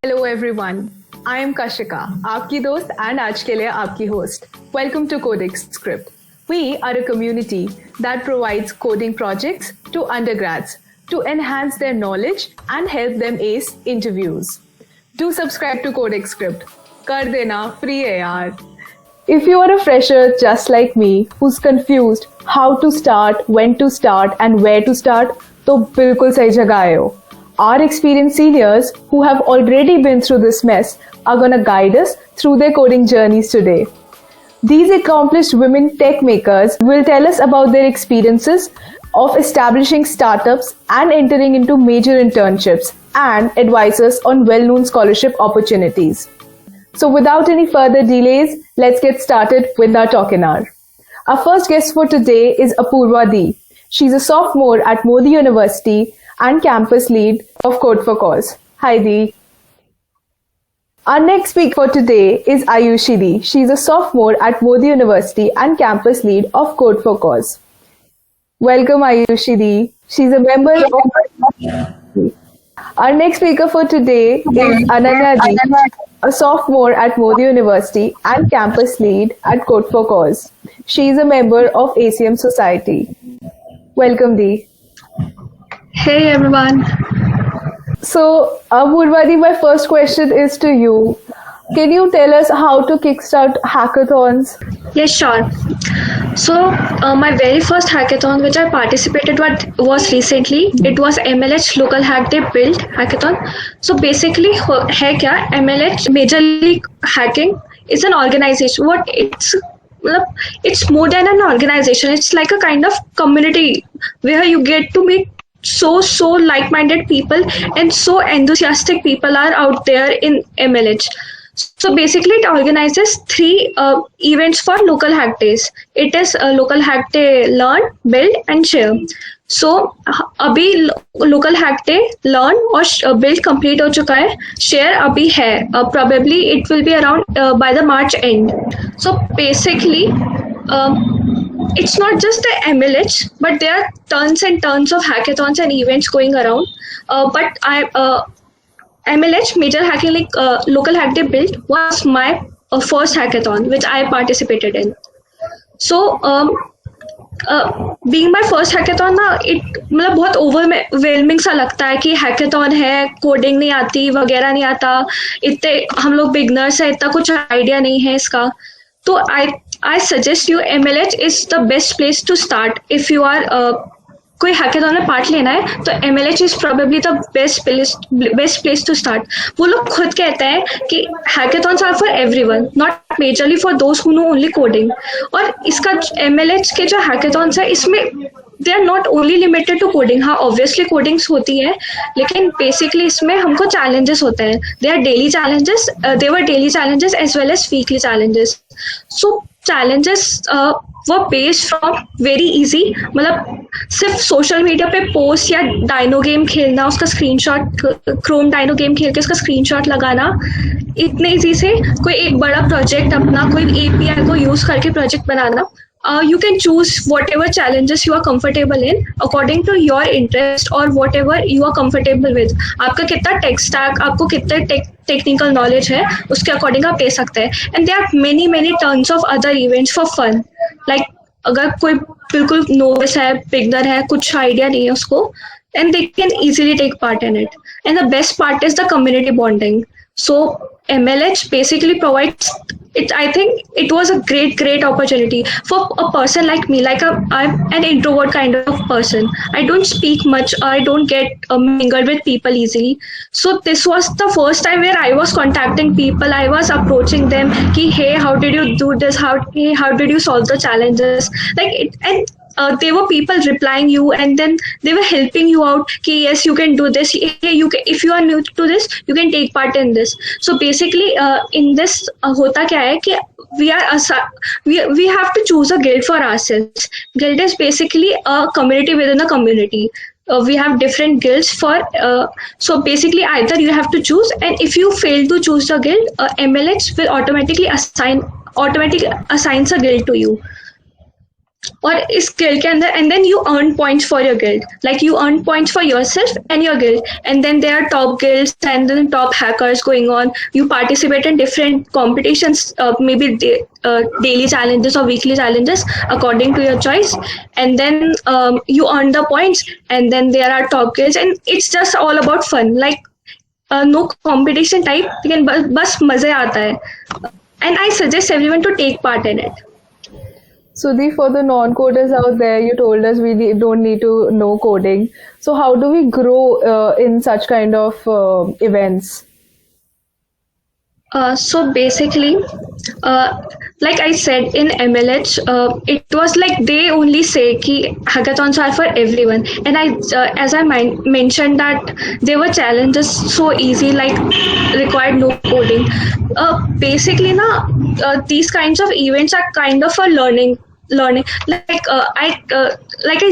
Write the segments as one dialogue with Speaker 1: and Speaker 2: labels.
Speaker 1: Hello everyone. I am Kashika, आपकी दोस्त and आज के लिए आपकी host. Welcome to Coding Script. We are a community that provides coding projects to undergrads to enhance their knowledge and help them ace interviews. Do subscribe to Coding Script. कर देना free है यार. If you are a fresher just like me who's confused how to start, when to start and where to start, तो बिल्कुल सही जगह आए हो. Our experienced seniors who have already been through this mess are going to guide us through their coding journeys today. These accomplished women tech makers will tell us about their experiences of establishing startups and entering into major internships and advise us on well-known scholarship opportunities. So without any further delays, let's get started with our talk in hour. Our first guest for today is Apurva D. She's a sophomore at Modi University and campus lead of Code for Cause. Hi Dee. Our next speaker for today is Ayushi D. She's a sophomore at Modi University and campus lead of Code for Cause. Welcome Ayushi D. She's a member of... Our next speaker for today is Ananya D, a sophomore at Modi University and campus lead at Code for Cause. She is a member of ACM Society. Welcome Dee.
Speaker 2: Hey everyone.
Speaker 1: So, Apurva, my first question is to you. Can you tell us how to kickstart hackathons?
Speaker 2: Yes, sure. So, my very first hackathon which I participated was recently. It was MLH Local Hack Day Build Hackathon. So basically, है क्या? MLH Major League Hacking is an organization. It's more than an organization. It's like a kind of community where you get to meet so like-minded people and so enthusiastic people are out there in MLH. So basically it organizes 3 events for local hack days. It is a local hack day learn, build and share. So अभी local hack day learn और build complete हो चुका है, share अभी है, probably it will be around by the March end. So basically it's not just the MLH, but there are tons and tons of hackathons and events going around. But MLH Major Hacking League Local Hack Day Build was my first hackathon which I participated in. So being my first hackathon ना, मतलब बहुत overwhelming सा लगता है कि hackathon है, coding नहीं आती वगैरह नहीं आता, इतने हम लोग beginners हैं, इतना कुछ idea नहीं है इसका. तो I suggest you MLH is the best place to start if you are कोई हैकेथॉन में पार्ट लेना है तो MLH is probably the best place to start. वो लोग खुद कहते हैं कि hackathons are for everyone, not majorly for those who know only coding. और इसका MLH के जो hackathons है इसमें they are not only limited to coding. हाँ obviously codings होती है लेकिन basically इसमें हमको challenges होते हैं. There were daily challenges as well as weekly challenges. So challenges were based from very easy, मतलब सिर्फ सोशल मीडिया पे पोस्ट या डायनो गेम खेलना, उसका स्क्रीनशॉट, क्रोम डायनो गेम खेल के उसका स्क्रीनशॉट लगाना, इतने इजी से कोई एक बड़ा प्रोजेक्ट अपना कोई API को यूज करके project banana. You can choose whatever challenges you are comfortable in according to your interest or whatever you are comfortable with. आपका कितना tech stack, आपको कितने technical knowledge है, उसके according आप ले सकते हैं. And there are many tons of other events for fun. Like अगर कोई बिल्कुल novice है, beginner है, कुछ idea नहीं है उसको, and they can easily take part in it. And the best part is the community bonding. So MLH basically provides it. I think it was a great opportunity for a person like me. Like I'm an introvert kind of person. I don't speak much. I don't get mingled with people easily. So this was the first time where I was contacting people. I was approaching them. Ki, hey, how did you do this? How did you solve the challenges? There were people replying you and then they were helping you out. Ki, yes, you can do this. Hey, if you are new to this, you can take part in this. So basically, in this, hota kya hai ki we have to choose a guild for ourselves. Guild is basically a community within a community. We have different guilds for so basically either you have to choose, and if you fail to choose the guild, MLH will automatically assigns a guild to you. और इस guild के अंदर and then you earn points for your guild, like you earn points for yourself and your guild, and then there are top guilds and then top hackers going on. You participate in different competitions, maybe daily challenges or weekly challenges according to your choice, and then you earn the points, and then there are top guilds, and it's just all about fun, like no competition type, लेकिन बस मजे आता है, and I suggest everyone to take part in it.
Speaker 1: Sudhi, for the non-coders out there, you told us we don't need to know coding. So how do we grow in such kind of events?
Speaker 2: So basically, like I said in MLH, it was like they only say कि hackathons are for everyone, and as I mentioned that there were challenges so easy, like required no coding. Basically, these kinds of events are kind of a learning, like I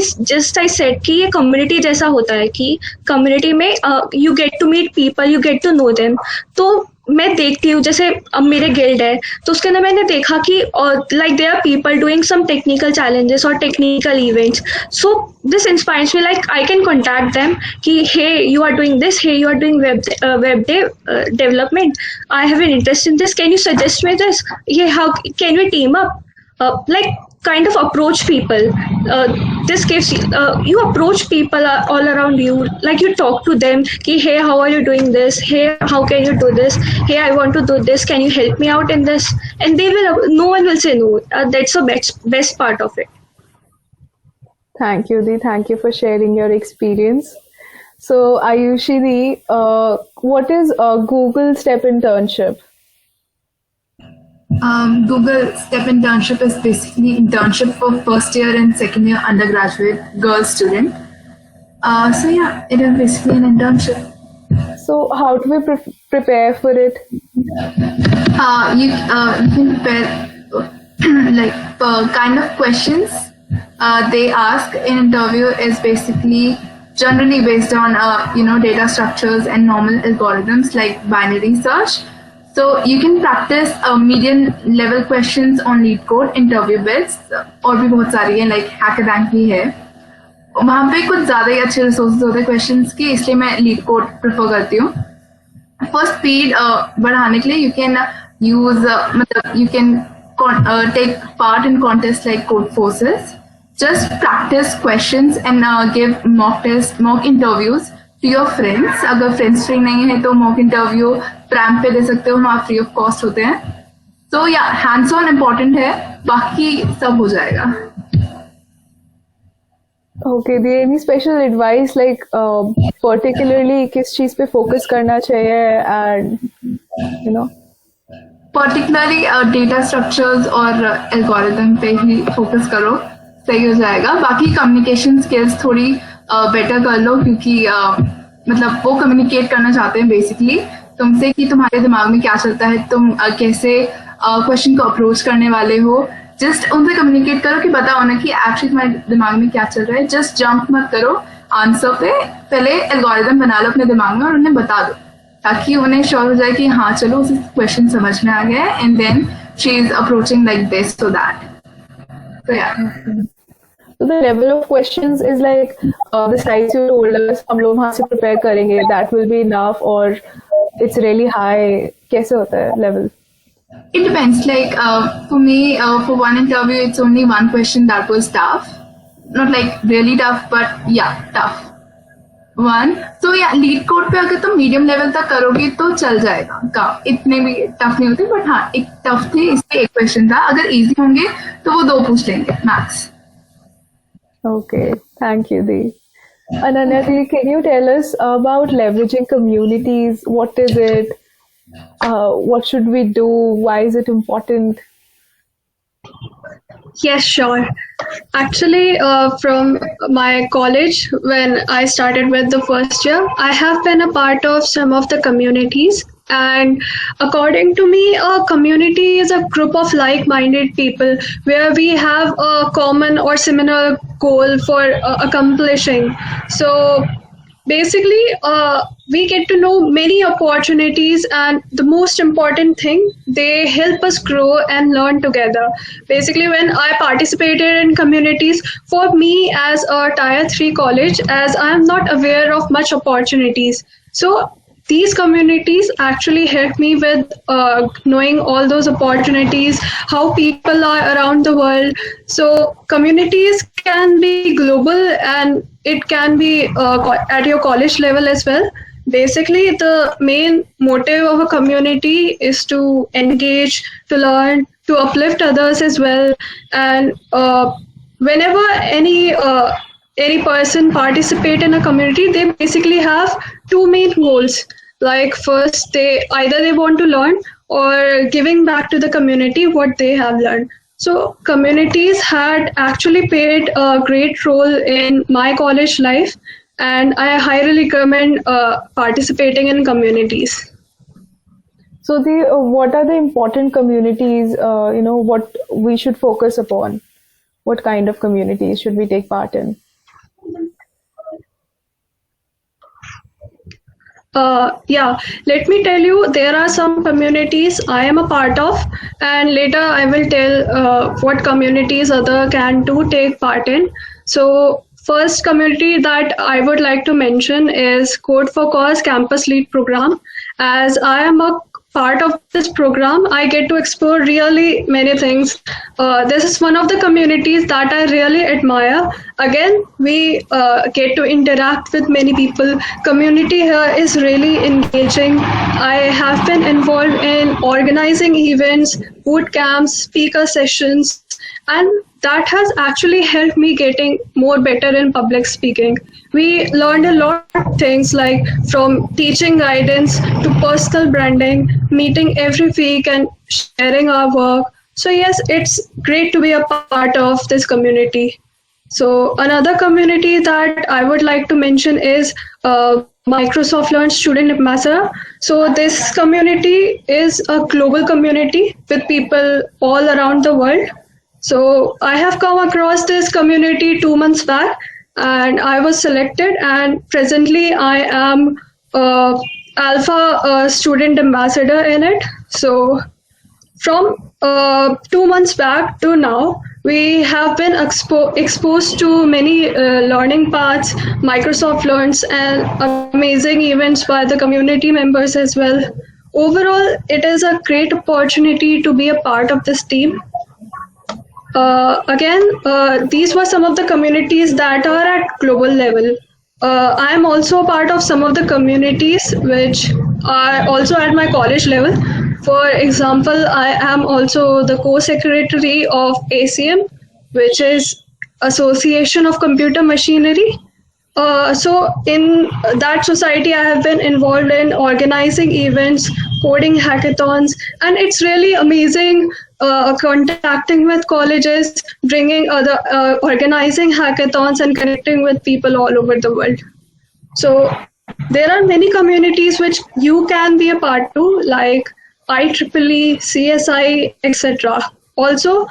Speaker 2: said कि ये community जैसा होता है कि community में you get to meet people, you get to know them. तो मैं देखती हूँ, जैसे अब मेरे गिल्ड है तो उसके अंदर मैंने देखा कि like there are people doing some technical challenges और technical events, so this inspires me, like I can contact them कि hey you are doing this, hey you are doing web development, I have an interest in this, can you suggest me this, yeah how can we team up, like kind of approach people. This gives you approach people all around you, like you talk to them ki hey how are you doing this, hey how can you do this, hey I want to do this, can you help me out in this, and they will, no one will say no. That's the best part of it.
Speaker 1: Thank you, Di. Thank you for sharing your experience. So Ayushi Di, what is a Google Step internship?
Speaker 3: Google Step internship is basically internship for first year and second year undergraduate girl student. So yeah, it is basically an internship.
Speaker 1: So how do we prepare for it?
Speaker 3: You can prepare like kind of questions they ask in interview is basically generally based on data structures and normal algorithms like binary search. So you can practice medium level questions on LeetCode interview bits, और भी बहुत सारी हैं, like HackerRank भी है, वहाँ पे कुछ ज़्यादा ही अच्छे रिसोर्सेज होते हैं क्वेश्चंस के, इसलिए मैं LeetCode प्रेफर करती हूँ. फॉर स्पीड बढ़ाने के लिए यू कैन यूज मतलब you can take part in contest like Codeforces, just practice questions and give mock interviews to your friends. अगर फ्रेंड्स फ्री नहीं है तो मॉक इंटरव्यू प्रैम पे दे सकते हो, वहाँ फ्री ऑफ कॉस्ट होते हैं. तो या हैंड्स ऑन इम्पोर्टेंट है, बाकी सब हो जाएगा.
Speaker 1: Okay, do any special advice like particularly किस चीज पे फोकस करना चाहिए and
Speaker 3: पर्टिकुलरली डेटा स्ट्रक्चर्स और एल्गोरिथम पे ही फोकस करो, सही हो जाएगा. बाकी कम्युनिकेशन स्किल्स थोड़ी बेटर कर लो, क्योंकि मतलब वो कम्युनिकेट करना चाहते हैं बेसिकली तुमसे कि तुम्हारे दिमाग में क्या चलता है, तुम कैसे क्वेश्चन को अप्रोच करने वाले हो. जस्ट उनसे कम्युनिकेट करो कि पता होना कि एक्चुअली तुम्हारे दिमाग में क्या चल रहा है. जस्ट जंप मत करो आंसर पे, पहले एल्गोरिथम बना लो अपने दिमाग में और उन्हें बता दो, ताकि उन्हें श्योर हो जाए कि हाँ चलो उसे क्वेश्चन समझ में आ गया है, and then she is approaching like this so that. So yeah.
Speaker 1: So the level of questions is like the size you told us, हम लोग वहाँ से prepare करेंगे, that will be enough, or it's really high. कैसे होता है level?
Speaker 3: It depends. Like for me, for one interview, it's only one question that was tough. Not like really tough, but yeah, tough. One. So yeah, LeetCode पे अगर तुम medium level तक करोगे तो चल जाएगा. का इतने भी tough नहीं होते, but हाँ एक tough थे, इसलिए एक question था. अगर easy होंगे तो वो 2 पूछ लेंगे max.
Speaker 1: Okay, thank you, Di. Ananya Di, can you tell us about leveraging communities? What is it? What should we do? Why is it important?
Speaker 2: Yes, sure. Actually, from my college, when I started with the first year, I have been a part of some of the communities. And according to me, a community is a group of like-minded people where we have a common or similar goal for accomplishing. So basically,
Speaker 4: we get to know many opportunities, and the most important thing, they help us grow and learn together. Basically, when I participated in communities, for me as a tier 3 college, as I am not aware of much opportunities, so these communities actually help me with knowing all those opportunities, how people are around the world. So communities can be global, and it can be at your college level as well. Basically, the main motive of a community is to engage, to learn, to uplift others as well. And whenever any person participate in a community, they basically have two main goals. Like first, they want to learn, or giving back to the community what they have learned. So communities had actually played a great role in my college life, and I highly recommend participating in communities.
Speaker 1: So what are the important communities, what we should focus upon? What kind of communities should we take part in?
Speaker 4: Yeah, let me tell you, there are some communities I am a part of, and later I will tell what communities other can too take part in. So first community that I would like to mention is Code for Cause Campus Lead program. As I am a part of this program, I get to explore really many things. This is one of the communities that I really admire. Again, we get to interact with many people. Community here is really engaging. I have been involved in organizing events, boot camps, speaker sessions, and that has actually helped me getting more better in public speaking. We learned a lot of things, like from teaching guidance to personal branding, meeting every week and sharing our work. So yes, it's great to be a part of this community. So another community that I would like to mention is Microsoft Learn Student Ambassador. So this community is a global community with people all around the world. So I have come across this community 2 months back, and I was selected, and presently I am Alpha Student Ambassador in it. So from 2 months back to now, we have been exposed to many learning paths, Microsoft Learns, and amazing events by the community members as well. Overall, it is a great opportunity to be a part of this team. These were some of the communities that are at global level. I am also a part of some of the communities which are also at my college level. For example, I am also the co-secretary of ACM, which is Association of Computer Machinery. So in that society, I have been involved in organizing events, coding hackathons, and it's really amazing contacting with colleges, bringing other, organizing hackathons and connecting with people all over the world. So there are many communities which you can be a part to, like IEEE, CSI, etc. Also,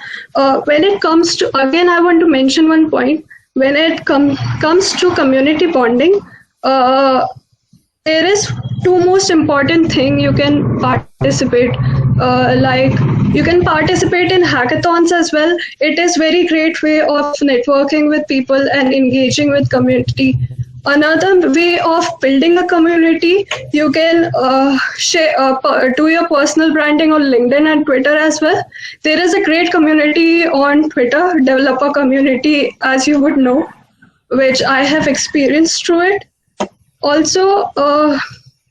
Speaker 4: when it comes to, again, I want to mention one point. When it comes to community bonding, there is two most important thing you can participate. Like you can participate in hackathons as well. It is very great way of networking with people and engaging with community. Another way of building a community, you can do your personal branding on LinkedIn and Twitter as well. There is a great community on Twitter, developer community, as you would know, which I have experienced through it. Also,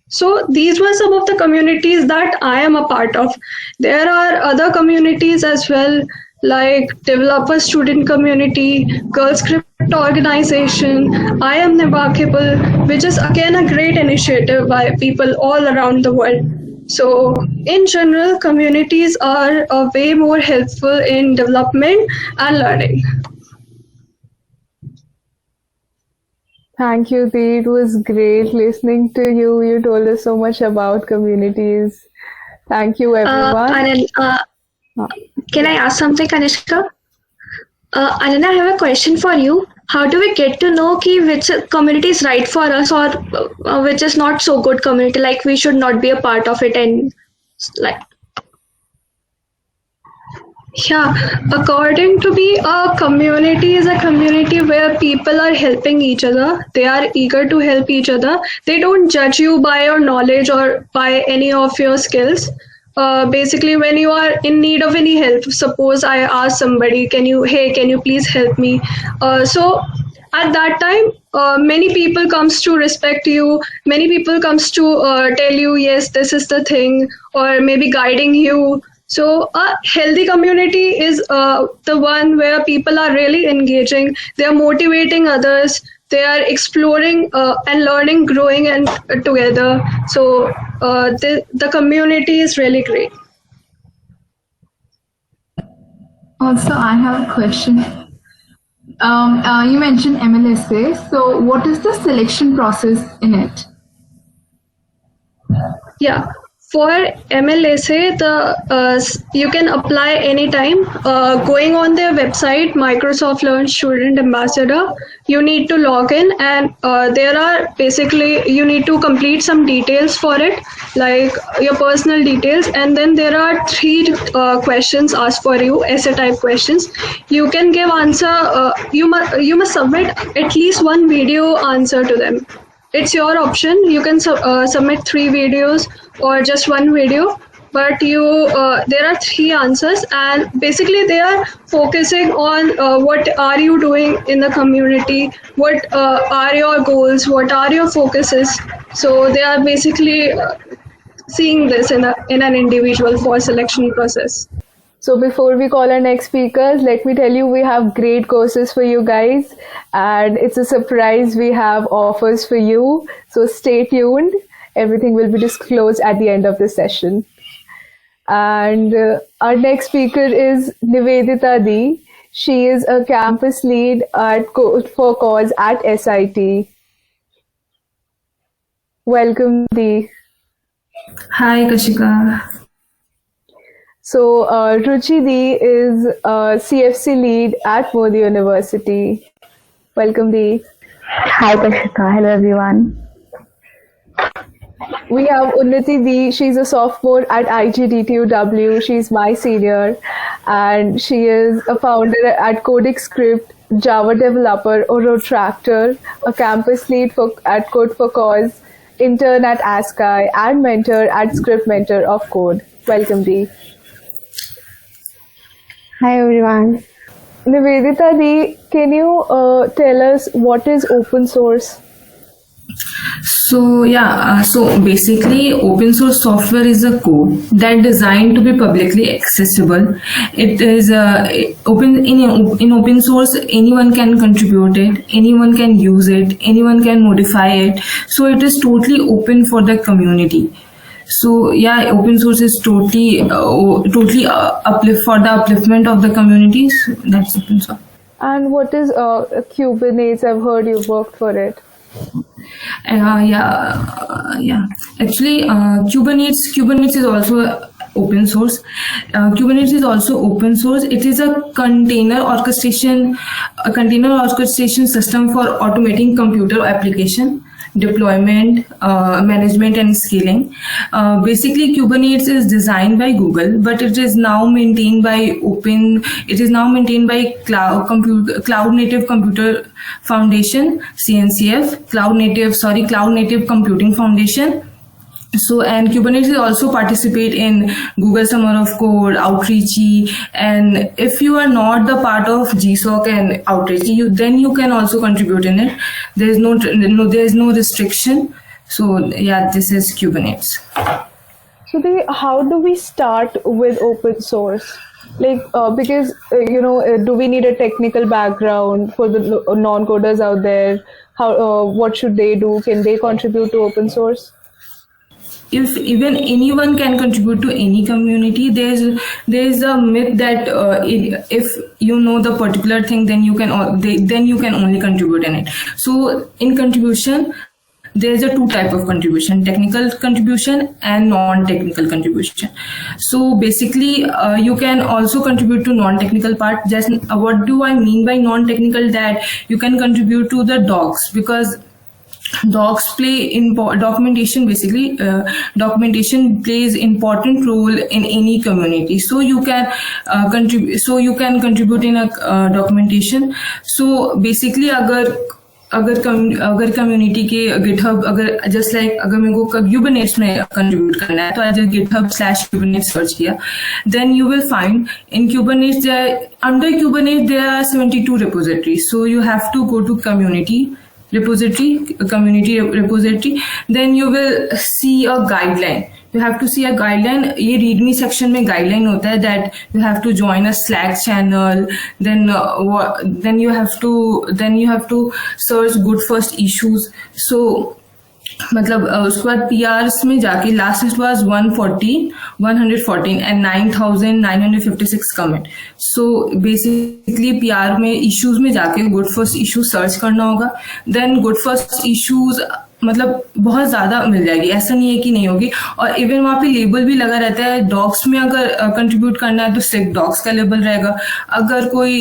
Speaker 4: so these were some of the communities that I am a part of. There are other communities as well, like developer student community, Girl Script organization, I Am Nevakeable, which is again a great initiative by people all around the world. So in general, communities are way more helpful in development and learning.
Speaker 1: Thank you, Dee. It was great listening to you. You told us so much about communities. Thank you, everyone.
Speaker 2: Can I ask something, Kanishka? Ananya, I have a question for you. how do we get to know ki which community is right for us or which is not so good community, like we should not be a part of it, and like
Speaker 4: Yeah, according to me, a community is a community where people are helping each other. They are eager to help each other. They don't judge you by your knowledge or by any of your skills. Basically, when you are in need of any help, suppose I ask somebody, can you please help me? So at that time, many people comes to respect you. Many people comes to tell you, yes, this is the thing, or maybe guiding you. So a healthy community is the one where people are really engaging. They are motivating others. They are exploring and learning, growing and together. So the community is really great.
Speaker 3: Also, I have a question. You mentioned MLSA. So, what is the selection process in it?
Speaker 4: Yeah, for MLSA, you can apply anytime. Going on their website, Microsoft Learn Student Ambassador, you need to log in, and there are basically you need to complete some details for it, like your personal details, and then there are 3 questions asked for you, essay type questions. You can give answer. You must submit at least 1 video answer to them. It's your option. You can submit 3 videos or just 1 video, but there are 3 answers, and basically they are focusing on what are you doing in the community, what are your goals, what are your focuses. So they are basically seeing this in an individual for selection process.
Speaker 1: So before we call our next speakers, let me tell you we have great courses for you guys, and it's a surprise. We have offers for you. So stay tuned. Everything will be disclosed at the end of the session. And our next speaker is Nivedita D. She is a campus lead at Code for Cause at SIT. Welcome, D.
Speaker 5: Hi, Kashika.
Speaker 1: So, Ruchi D is a CFC lead at Modi University. Welcome, D.
Speaker 6: Hi, Kashika. Hello, everyone.
Speaker 1: We have Unnati D. She's a sophomore at IGDTUW. She's my senior, and she is a founder at CodingScript, Java developer, or Rotractor, a campus lead at Code for Cause, intern at ASCII, and mentor at Script Mentor of Code. Welcome, D.
Speaker 6: Hi, everyone.
Speaker 1: Nivedita D, can you tell us what is open source?
Speaker 5: So so basically open source software is a code that designed to be publicly accessible. It is open in open source. Anyone can contribute it, anyone can use it, anyone can modify it. So it is totally open for the community. So yeah, open source is totally uplift for the upliftment of the communities. That's open source.
Speaker 1: And what is Kubernetes? I've heard you worked for it.
Speaker 5: Actually, Kubernetes is also open source. Kubernetes is also open source. It is a container orchestration system for automating computer application deployment, management, and scaling. Basically, Kubernetes is designed by Google, but it is now maintained by Cloud Native Computer Foundation, CNCF, Cloud Native Computing Foundation. So, and Kubernetes also participate in Google Summer of Code, Outreachy, and if you are not the part of GSOC and Outreachy, then you can also contribute in it. There is no restriction. So yeah, this is Kubernetes.
Speaker 1: So how do we start with open source? Like, because, do we need a technical background for the non-coders out there? What should they do? Can they contribute to open source?
Speaker 5: If even anyone can contribute to any community, there's a myth that if you know the particular thing, then you can only contribute in it. So in contribution, there's a two type of contribution: technical contribution and non-technical contribution. So basically you can also contribute to non-technical part. Just what do I mean by non-technical? That you can contribute to the docs, because docs play in documentation. Basically documentation plays important role in any community, so you can contribute in a documentation. So basically अगर community के GitHub, अगर just like अगर मेरे को क्यूबरनेट्स में contribute करना है तो आज github/kubernetes सर्च किया, then you will find in kubernetes under kubernetes there are 72 repositories. So you have to go to community repository, then you will see a guideline. You have to see a guideline. ये readme section में guideline होता है that you have to join a Slack channel, then you have to search good first issues. So मतलब उसके बाद PRs में जाके last list was 114 and 9,956 comment. So basically PR में issues में जाके good first issue search करना होगा. Then good first issues मतलब बहुत ज्यादा मिल जाएगी, ऐसा नहीं है कि नहीं होगी. और इवन वहाँ पे लेबल भी लगा रहता है. डॉक्स में अगर कंट्रीब्यूट करना है तो सिर्फ डॉक्स का लेबल रहेगा. अगर कोई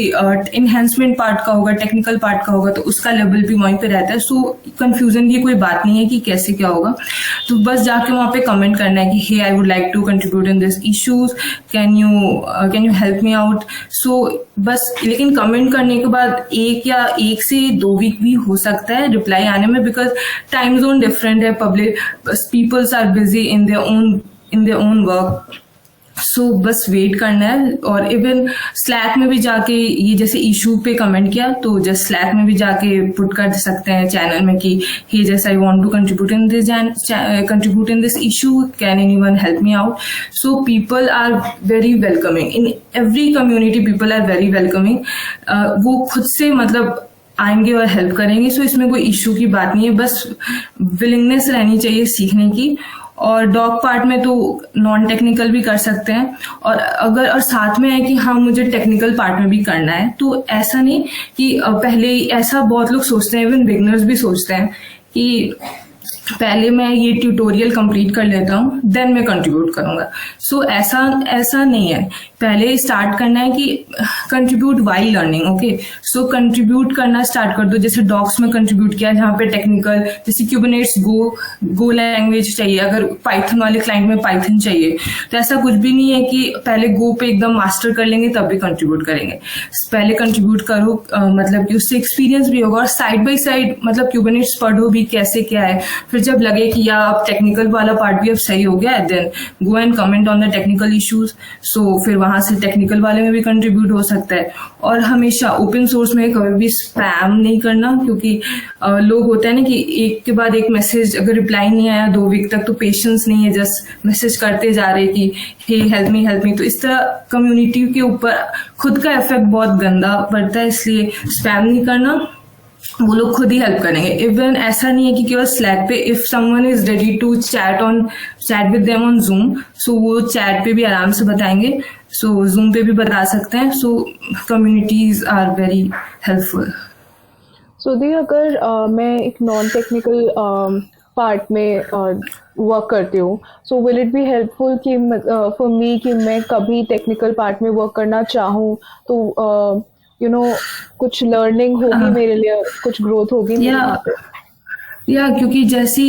Speaker 5: इनहेंसमेंट पार्ट का होगा, टेक्निकल पार्ट का होगा, तो उसका लेबल भी वहीं पे रहता है. सो कंफ्यूजन की कोई बात नहीं है कि कैसे क्या होगा. तो बस जाके वहाँ पे कमेंट करना है कि hey I would like to contribute in this issues, can you help me out. So बस, लेकिन कमेंट करने के बाद 1 से 2 वीक भी हो सकता है रिप्लाई आने में, बिकॉज टाइम जोन डिफरेंट है. Public peoples are busy in their own work. So बस वेट करना है. और इवन स्लैक में भी जाके ये जैसे इशू पे कमेंट किया तो जस्ट स्लैक में भी जाके पुट कर सकते हैं चैनल में कि हे जैसे I want to contribute in this issue, can anyone help me out. So people are very welcoming in every community. People are very welcoming. वो खुद से मतलब आएंगे और हेल्प करेंगे. सो इसमें कोई इशू की बात नहीं है, बस विलिंगनेस रहनी चाहिए सीखने की. और डॉग पार्ट में तो नॉन टेक्निकल भी कर सकते हैं. और साथ में है कि हाँ मुझे टेक्निकल पार्ट में भी करना है, तो ऐसा नहीं कि पहले ऐसा बहुत लोग सोचते हैं, इवन बिगनर्स भी सोचते हैं कि पहले मैं ये ट्यूटोरियल कंप्लीट कर लेता हूँ देन मैं कंट्रीब्यूट करूंगा. सो ऐसा नहीं है. पहले स्टार्ट करना है कि कंट्रीब्यूट वाइल लर्निंग. ओके, सो कंट्रीब्यूट करना स्टार्ट कर दो. जैसे डॉक्स में कंट्रीब्यूट किया जहाँ पे टेक्निकल, जैसे क्यूबरनेट्स गो लैंग्वेज चाहिए, अगर पाइथन वाले क्लाइंट में पाइथन चाहिए, तो ऐसा कुछ भी नहीं है कि पहले गो पे एकदम मास्टर कर लेंगे तब भी कंट्रीब्यूट करेंगे. पहले कंट्रीब्यूट करो, मतलब कि उससे एक्सपीरियंस भी होगा, और साइड बाई साइड मतलब क्यूबरनेट्स पढ़ो भी कैसे क्या है. फिर जब लगे कि या अब टेक्निकल वाला पार्ट भी अब सही हो गया, then go and comment on the technical issues. So फिर वहां से टेक्निकल वाले में भी कंट्रीब्यूट हो सकता है. और हमेशा ओपन सोर्स में कभी भी स्पैम नहीं करना, क्योंकि लोग होता है ना कि एक के बाद एक मैसेज, अगर रिप्लाई नहीं आया 2 वीक तक तो पेशेंस नहीं है, जस्ट मैसेज करते जा रहे कि हे हेल्प मी. तो इस तरह कम्युनिटी के ऊपर खुद का इफेक्ट बहुत गंदा पड़ता है. इसलिए स्पैम नहीं करना, वो लोग खुद ही हेल्प करेंगे. इवन ऐसा नहीं है कि केवल स्लैक पे, if someone is ready to chat with them on Zoom, so वो चैट पे भी आराम से बताएंगे. सो जूम पे भी बता सकते हैं. सो कम्युनिटीज आर वेरी हेल्पफुल.
Speaker 1: सो दी, अगर मैं एक नॉन टेक्निकल पार्ट में वर्क करती हूँ, so will it be helpful कि फॉर मी कि मैं कभी टेक्निकल पार्ट में वर्क करना चाहूँ तो कुछ लर्निंग होगी मेरे लिए, कुछ ग्रोथ होगी मेरे वहाँ पे.
Speaker 5: क्योंकि जैसे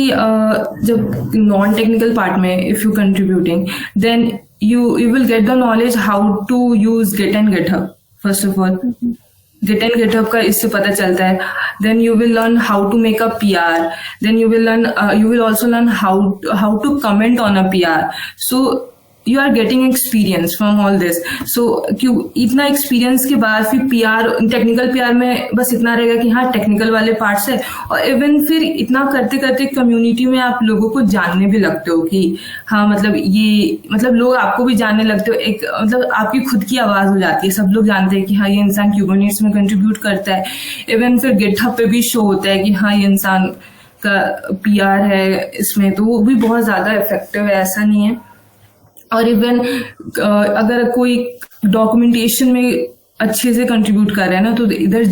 Speaker 5: जब नॉन टेक्निकल पार्ट में if you contributing, then you will get the knowledge how to use Git and GitHub. First of all, Git and GitHub का इससे पता चलता है. Then you will learn how to make a PR. Then you will also learn how to comment on a PR. So you are getting experience from all this. So क्यों इतना experience के बाद फिर टेक्निकल PR में बस इतना रहेगा कि हाँ टेक्निकल वाले पार्ट्स है. और इवन फिर इतना करते करते कम्युनिटी में आप लोगों को जानने भी लगते हो कि हाँ मतलब लोग आपको भी जानने लगते हो. एक मतलब आपकी खुद की आवाज हो जाती है, सब लोग जानते हैं कि हाँ ये इंसान क्यूबरनेट्स में कंट्रीब्यूट करता है. इवन फिर गिटहब पे भी शो होता है कि हाँ ये इंसान का PR है इसमें, तो वो भी बहुत ज्यादा इफेक्टिव है, ऐसा नहीं है. और इवन अगर कोई डॉक्यूमेंटेशन में अच्छे से कंट्रीब्यूट कर रहे हैं ना, तो इधर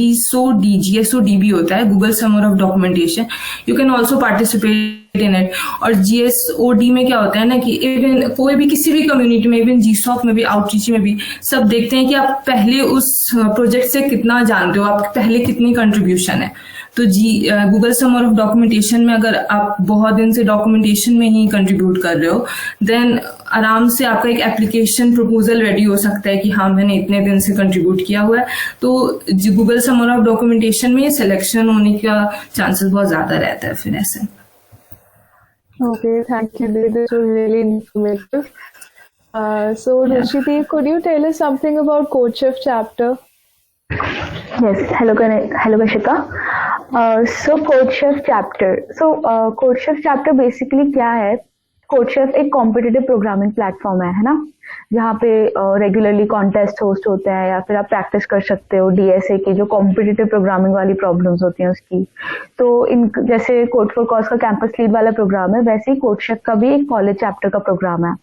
Speaker 5: GSOD भी होता है, Google summer of documentation, you can also participate in it. और GSOD में क्या होता है ना कि इवन कोई भी किसी भी कम्युनिटी में, इवन GSOC में भी, आउटरीच में भी, सब देखते हैं कि आप पहले उस प्रोजेक्ट से कितना जानते हो, आपके पहले कितनी कंट्रीब्यूशन है। तो गूगल समर ऑफ डॉक्यूमेंटेशन में अगर आप बहुत दिन से डॉक्यूमेंटेशन में ही कंट्रीब्यूट कर रहे हो, देन आराम से आपका एक एप्लीकेशन प्रपोजल रेडी हो सकता है कि हाँ मैंने इतने दिन से कंट्रीब्यूट किया हुआ है। तो गूगल समर ऑफ डॉक्यूमेंटेशन में सिलेक्शन होने का चांसेस बहुत ज्यादा रहता है फिर ऐसे।
Speaker 1: Okay, thank you. This was really informative. So, Rushiti, could you tell us something about CodeChef chapter?
Speaker 6: Yes, hello Kashika. So CodeChef chapter. So CodeChef chapter basically क्या है? CodeChef एक कॉम्पिटिटिव प्रोग्रामिंग प्लेटफॉर्म है ना, जहाँ पे regularly contest host होते हैं या फिर आप प्रैक्टिस कर सकते हो DSA की जो कॉम्पिटिटिव प्रोग्रामिंग वाली प्रॉब्लम्स होती हैं उसकी। तो इन जैसे कोड फॉर कॉज का कैंपस लीड वाला प्रोग्राम है, वैसे ही CodeChef का भी एक कॉलेज चैप्टर का प्रोग्राम है,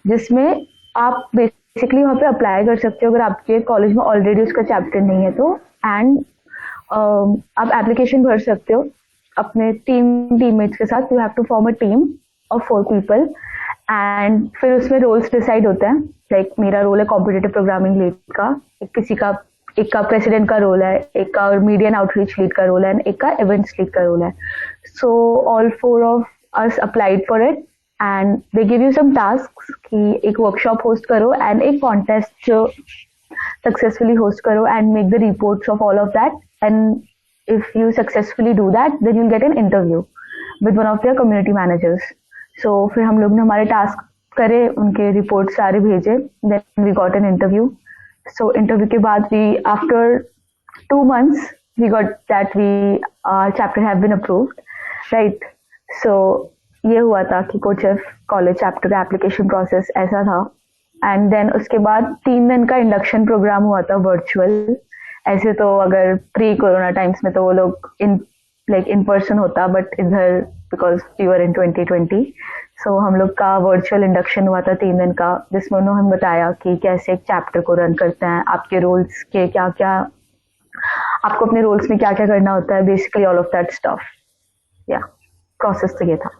Speaker 6: जिसमें आप बेसिकली वहाँ पे अप्लाई कर सकते हो अगर आपके कॉलेज में ऑलरेडी उसका चैप्टर नहीं है तो। एंड आप एप्लीकेशन भर सकते हो अपने टीममेट्स के साथ। You have to form a team of 4 people and फिर उसमें रोल्स डिसाइड होते हैं। लाइक मेरा रोल है कॉम्पिटिटिव प्रोग्रामिंग लीड का, एक का प्रेसिडेंट का रोल है, एक का मीडिया एंड आउटरीच लीड का रोल है, एक का इवेंट्स लीड का रोल है। So all 4 of us applied for it and they give you some task कि एक वर्कशॉप होस्ट करो एंड एक कॉन्टेस्ट सक्सेसफुली होस्ट करो and make the reports of all of that. And if you successfully do that then you'll get an interview with one of their community managers. So फिर हम लोग ने हमारे task करे, उनके report सारे भेजे, then we got an interview. So interview के बाद we after 2 months we got that we chapter have been approved, right. So ये हुआ था कि CodeChef कॉलेज चैप्टर का एप्लीकेशन प्रोसेस ऐसा था। एंड देन उसके बाद 3 दिन का इंडक्शन प्रोग्राम हुआ था वर्चुअल। ऐसे तो अगर प्री कोरोना टाइम्स में तो वो लोग इन पर्सन होता, बट इधर बिकॉज वी वर इन 2020 सो हम लोग का वर्चुअल इंडक्शन हुआ था 3 दिन का, जिसमें उन्होंने हमें बताया कि कैसे एक चैप्टर को रन करते हैं, आपके रोल्स के क्या क्या, आपको अपने रोल्स में क्या क्या करना होता है, basically all of that stuff. या प्रोसेस तो ये था।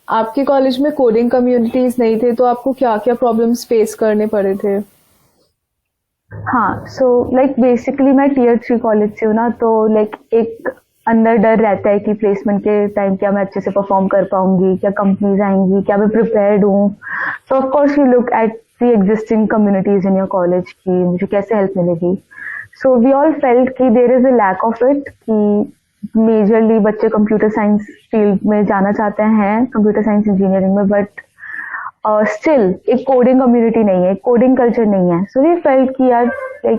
Speaker 1: आपके कॉलेज में कोडिंग कम्युनिटीज नहीं थे तो आपको क्या क्या प्रॉब्लम्स फेस करने पड़े थे?
Speaker 6: हाँ, सो लाइक बेसिकली मैं Tier 3 कॉलेज से हूँ ना, तो लाइक एक अंदर डर रहता है कि प्लेसमेंट के टाइम क्या मैं अच्छे से परफॉर्म कर पाऊंगी, क्या कंपनीज आएंगी, क्या मैं प्रिपेयर्ड हूँ। So of course you look at the existing communities in your college की मुझे कैसे हेल्प मिलेगी। सो वी ऑल फेल्ट कि there is a lack of it, कि मेजरली बच्चे कंप्यूटर साइंस फील्ड में जाना चाहते हैं, कंप्यूटर साइंस इंजीनियरिंग में, बट स्टिल एक कोडिंग कम्युनिटी नहीं है, कोडिंग कल्चर नहीं है। सो वी फेल्ट कि यार like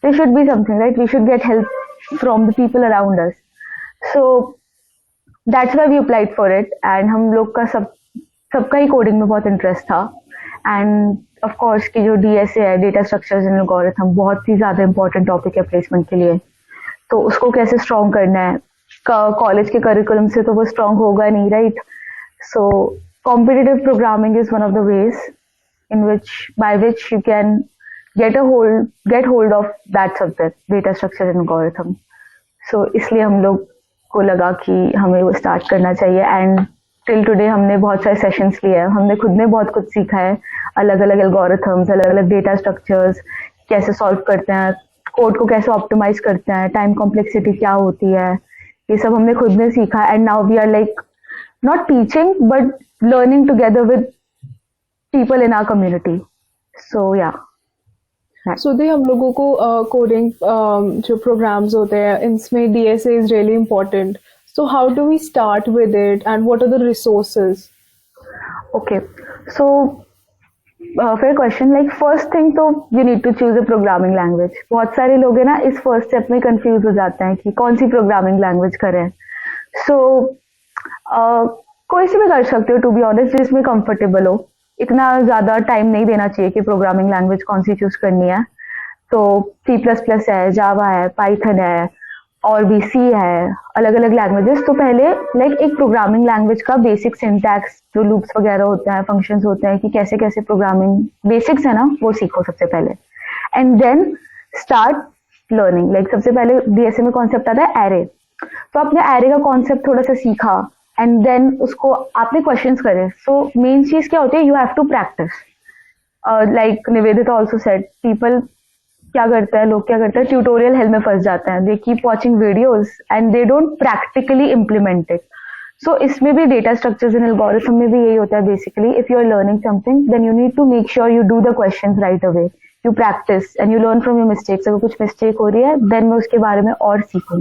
Speaker 6: there should be something, right, we should get help from the people around us. So that's why we applied for it. And हम लोग का सबका ही कोडिंग में बहुत इंटरेस्ट था। एंड ऑफ कोर्स की जो DSA है, डेटा स्ट्रक्चर्स एंड एल्गोरिथम, बहुत ही ज्यादा इंपॉर्टेंट टॉपिक है प्लेसमेंट के लिए। तो उसको कैसे स्ट्रॉन्ग करना है, कॉलेज के करिकुलम से तो वो स्ट्रॉन्ग होगा नहीं, right. So competitive programming is one of the ways in by which you can get hold of that subject, data structure and algorithm. So इसलिए हम लोग को लगा कि हमें वो स्टार्ट करना चाहिए। एंड टिल टुडे हमने बहुत सारे सेशंस लिए हैं, हमने खुद ने बहुत कुछ सीखा है, अलग अलग एल्गोरिथम्स, अलग अलग डेटा स्ट्रक्चर्स कैसे सॉल्व करते हैं, कोड को कैसे ऑप्टिमाइज करते हैं, टाइम कॉम्प्लेक्सिटी क्या होती है, ये सब हमने खुद ने सीखा। And now we are like not teaching but learning together with people in our community. So yeah
Speaker 1: Sudhi, हम लोगों को कोडिंग जो प्रोग्राम्स होते हैं इनमें DSA is really important. So how do we start with it and what are the resources?
Speaker 6: Okay, so fair question. Like first thing तो you need to choose a programming language. बहुत सारे लोग हैं ना इस फर्स्ट स्टेप में confuse हो जाते हैं कि कौन सी प्रोग्रामिंग लैंग्वेज करें। सो कोई सी भी कर सकते हो टू बी ऑनेस्ट, जिसमें कंफर्टेबल हो। इतना ज्यादा टाइम नहीं देना चाहिए कि प्रोग्रामिंग लैंग्वेज कौन सी चूज करनी है। तो C++ है, जावा है, पाइथन है और भी C है, अलग अलग लैंग्वेजेस। तो पहले लाइक एक प्रोग्रामिंग लैंग्वेज का बेसिक सिंटैक्स, जो लूप्स वगैरह होते हैं, फंक्शंस होते हैं, कि कैसे कैसे प्रोग्रामिंग बेसिक्स है ना, वो सीखो सबसे पहले। And then start learning. Like सबसे पहले DSA में कॉन्सेप्ट आता है एरे. तो आपने एरे का कॉन्सेप्ट थोड़ा सा सीखा एंड देन उसको आपने क्वेश्चंस करे. सो मेन चीज क्या होती है, you have to practice. Like Nivedita also said, people क्या करते हैं, लोग क्या करते हैं, ट्यूटोरियल हेल में फंस जाते हैं. They keep watching videos and they don't practically implement it. So इसमें भी डेटा स्ट्रक्चर्स इन एल्गोरिथम में भी यही होता है basically. If you are learning something then you need to make sure you do the questions right away. You practice and you learn from your mistakes. अगर कुछ mistake हो रही है देन मैं उसके बारे में और सीखूं.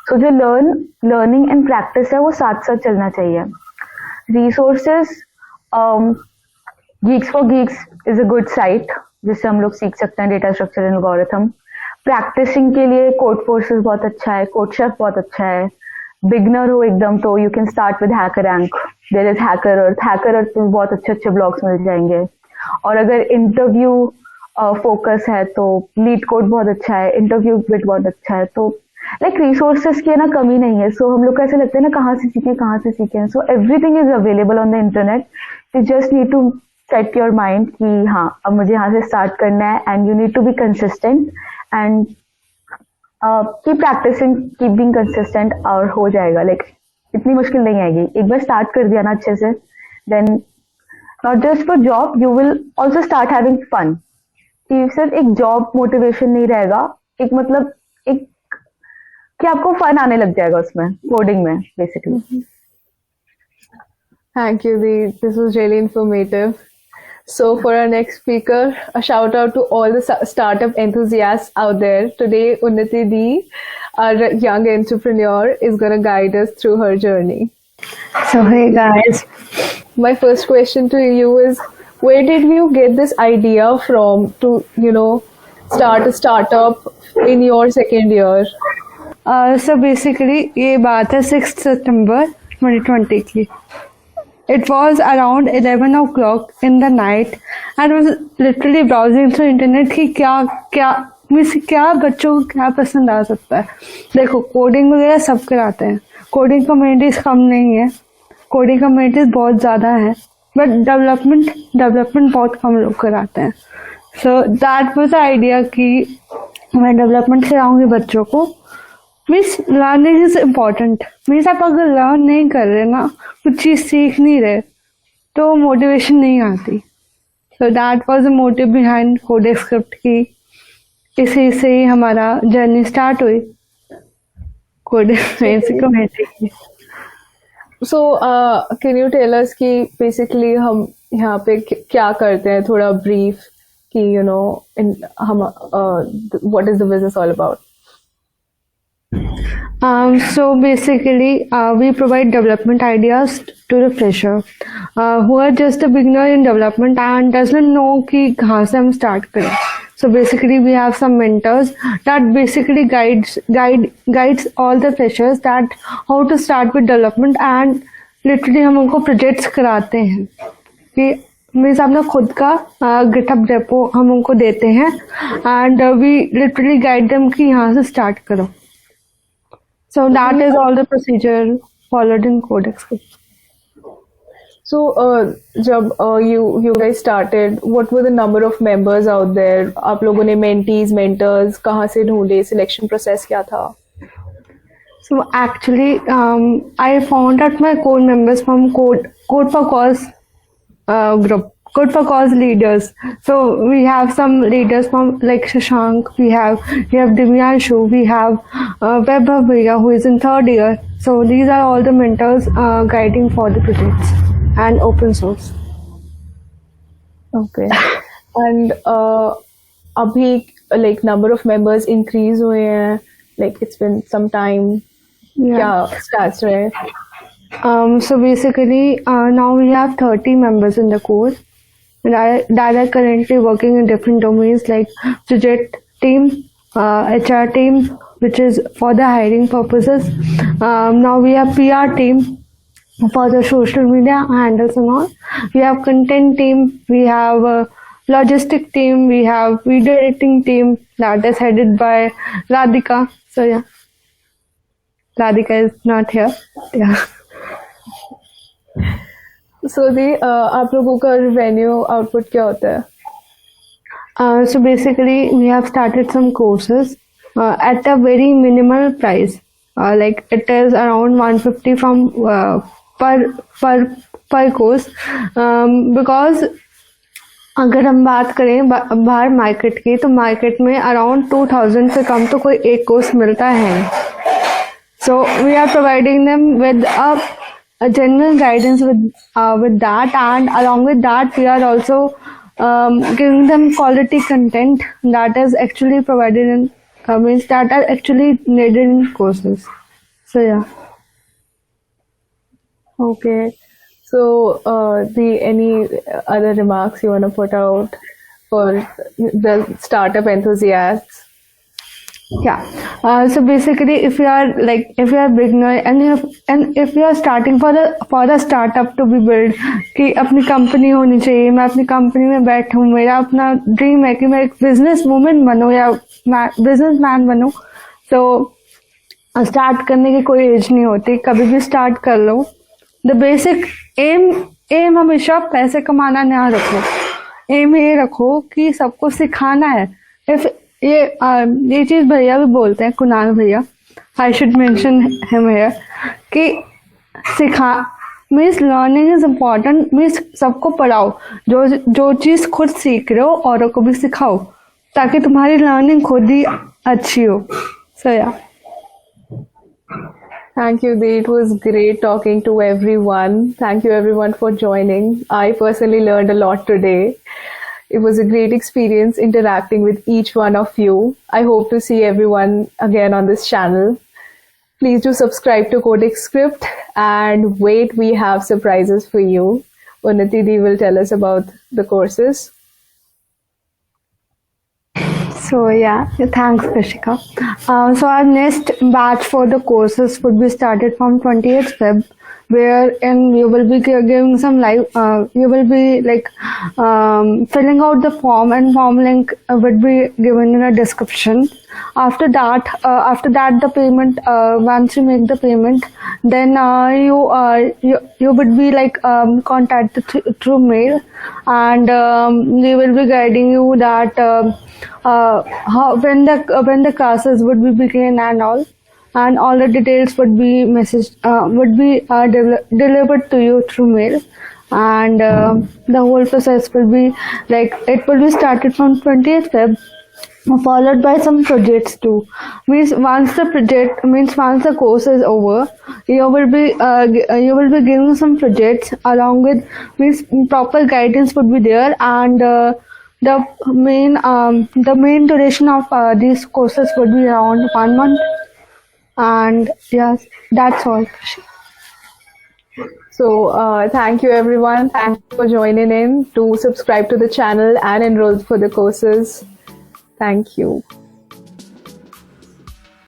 Speaker 6: सो जो लर्निंग एंड प्रैक्टिस है वो साथ साथ चलना चाहिए. Resources, Geeks for Geeks is a good site जिससे हम लोग सीख सकते हैं data structure and algorithm. Practicing के लिए कोड फोर्सेस बहुत अच्छा है, कोडशेफ बहुत अच्छा है. बिगनर हो एकदम तो you can start with HackerRank. There is HackerEarth में बहुत अच्छे अच्छे ब्लॉग्स मिल जाएंगे. और अगर इंटरव्यू फोकस है तो लीड कोड बहुत अच्छा है, इंटरव्यू बिट बहुत अच्छा है. तो लाइक रिसोर्सेस की ना कमी नहीं है. सो हम लोग को ऐसे लगता है ना कहाँ से सीखें. So everything is available on the internet. You just need to set your mind कि हाँ अब मुझे यहाँ से स्टार्ट करना है and you need to be consistent and keep practicing, keep being consistent और हो जाएगा. लाइक इतनी मुश्किल नहीं आएगी. एक बार स्टार्ट कर दिया ना अच्छे से then not just for job, you will also start having fun. कि सिर्फ एक जॉब मोटिवेशन नहीं रहेगा, एक मतलब एक कि आपको फन आने लग जाएगा उसमें, कोडिंग में basically.
Speaker 1: Thank you, Dee. This was really informative. So, for our next speaker, a shout out to all the startup enthusiasts out there. Today, Unnati Dee, our young entrepreneur, is going to guide us through her journey.
Speaker 7: So, hey guys.
Speaker 1: My first question to you is, where did you get this idea from to, start a startup in your second year?
Speaker 7: So basically, ये बात है 6 September 2020 की. It was around 11 o'clock in the night and I was literally browsing through internet कि क्या बच्चों को क्या पसंद आ सकता है. देखो कोडिंग वगैरह सब कराते हैं, कोडिंग कम्युनिटीज कम नहीं है, कोडिंग कम्युनिटीज बहुत ज़्यादा है, बट डेवलपमेंट बहुत कम लोग कराते हैं. सो दैट वाज द आइडिया कि मैं डेवलपमेंट कराऊंगी बच्चों को. Means learning is important. Means आप अगर लर्न नहीं कर रहे ना, कुछ चीज़ सीख नहीं रहे तो मोटिवेशन नहीं आती. So that was the motive behind Codescript की. इसी से ही हमारा जर्नी स्टार्ट हुई कम्युनिटी की.
Speaker 1: So, can you tell us कि basically हम यहाँ पे क्या करते हैं, थोड़ा brief कि what is the business all about?
Speaker 7: So basically, we provide development ideas to the fresher who are just a beginner in development and doesn't know कि कहाँ से हम start करें. So basically, we have some mentors that basically guides all the freshers that how to start with development and literally हम उनको projects कराते हैं कि मीन्स अपना खुद का GitHub repo हम उनको देते हैं and we literally guide them कि यहाँ से start करो. So that is all the procedure followed in Codex.
Speaker 1: So, जब you guys started, what were the number of members out there? आप लोगों ने mentees, mentors कहाँ से ढूंढे? Selection process क्या था?
Speaker 7: So actually, I found out my core members from Code for Cause group. Code for Cause leaders. So we have some leaders from like Shashank, we have Divyanshu, we have Vaibhav Bhaiya who is in 3rd year. So these are all the mentors guiding for the projects and open source.
Speaker 1: Okay. And अभी like number of members increase हुए हैं, like it's been some time.
Speaker 7: Yeah.
Speaker 1: क्या stats रहे?
Speaker 7: So basically now we have 30 members in the core. That are currently working in different domains like project team, HR team, which is for the hiring purposes. Now we have PR team for the social media handles and all. We have content team, we have logistic team, we have video editing team that is headed by Radhika. So yeah, Radhika is not here. Yeah.
Speaker 1: So, आप लोगों का revenue output क्या होता है?
Speaker 7: So basically, we have started some courses at a very minimal price. Like it is around 150 from per course. Because अगर हम बात करें बाहर मार्केट की, तो मार्केट में अराउंड 2000 से कम तो कोई एक कोर्स मिलता है. So we are providing them with a general guidance with that, and along with that we are also giving them quality content that is actually provided in means that are actually needed in courses. So yeah.
Speaker 1: Okay. So, any other remarks you want to put out for the startup enthusiasts?
Speaker 7: Yeah. So basically, if you are beginner and if you are starting for a startup to be built, कि अपनी company होनी चाहिए, मैं अपनी company में बैठूं, मेरा अपना dream है कि मैं एक बिजनेस वुमेन बनूं या बिजनेस मैन बनूं. तो स्टार्ट करने की कोई एज नहीं होती, कभी भी स्टार्ट कर लो. द बेसिक एम हमेशा पैसे कमाना ना रखो. एम ये रखो कि सबको सिखाना है. इफ ये चीज भैया भी बोलते हैं, कुणाल भैया, I should mention him here, कि सिखा means learning is important. Means सबको पढ़ाओ, जो चीज खुद सीख रहे हो औरों को भी सिखाओ, ताकि तुम्हारी लर्निंग खुद ही अच्छी हो. सो या.
Speaker 1: Thank you, Dee. It was great talking to everyone. Thank you everyone for joining. I personally learned a lot today. It was a great experience interacting with each one of you. I hope to see everyone again on this channel. Please do subscribe to Codex Script, and wait, we have surprises for you. Unnati Dee will tell us about the courses.
Speaker 7: So yeah, thanks Kashika. So our next batch for the courses would be started from 28th Feb, wherein you will be giving some live, you will be filling out the form, and form link would be given in a description. After that the payment, once you make the payment, then you would be contacted through mail, and they will be guiding you that how when the classes would be begin and all the details would be delivered to you through mail. And the whole process will be it will be started from 20th Feb, followed by some projects too. Means once the course is over, you will be giving some projects along with, means proper guidance would be there, and the main duration of these courses would be around 1 month. And yes, that's all.
Speaker 1: So thank you everyone. Thank you for joining in. Do subscribe to the channel and enroll for the courses. Thank you.